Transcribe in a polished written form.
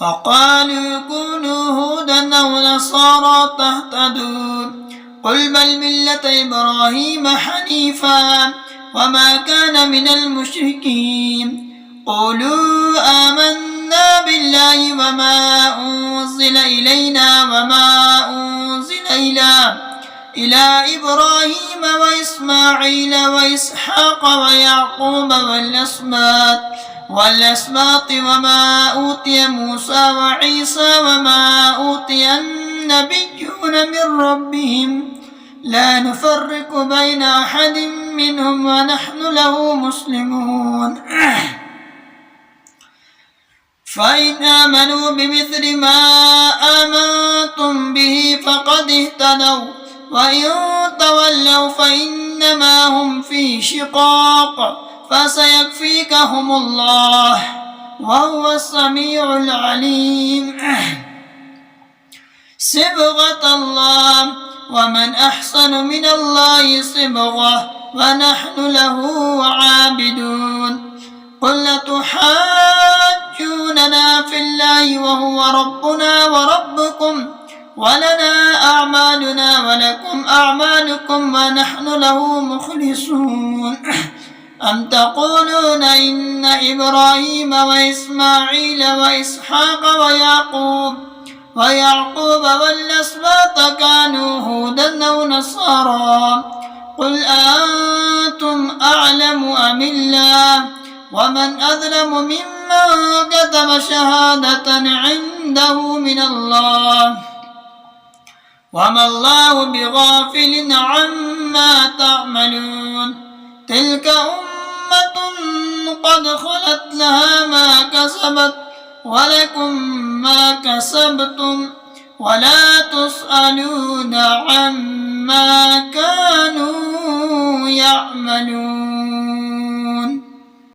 وقالوا كونوا هودا أو نصارى تهتدوا قل بل ملة إبراهيم حنيفا وما كان من المشركين قولوا آمنا بالله وما أنزل إلينا وما أنزل إلى إبراهيم وإسماعيل وإسحاق ويعقوب والأسباط وما أوتي موسى وعيسى وما أوتي النبيون من ربهم لا نفرق بين أحد منهم ونحن له مسلمون فإن آمنوا بمثل ما آمنتم به فقد اهتدوا وإن تولوا فإنما هم في شقاق فسيكفيكهم الله وهو السميع العليم صبغة الله ومن أحسن من الله صبغة ونحن له عابدون قل لتحاجوننا في الله وهو ربنا وربكم ولنا أعمالنا ولكم أعمالكم ونحن له مخلصون أم تقولون إن إبراهيم وإسماعيل وإسحاق ويعقوب والأسباط كانوا هودا أو نصارى قل أنتم أعلم أم الله ومن أظلم ممن كتم شهادة عنده من الله وما الله بغافل عما تعملون تلك أمة قد خلت لها ما كسبت ولكم ما كسبتم ولا تسألون عما كانوا يعملون.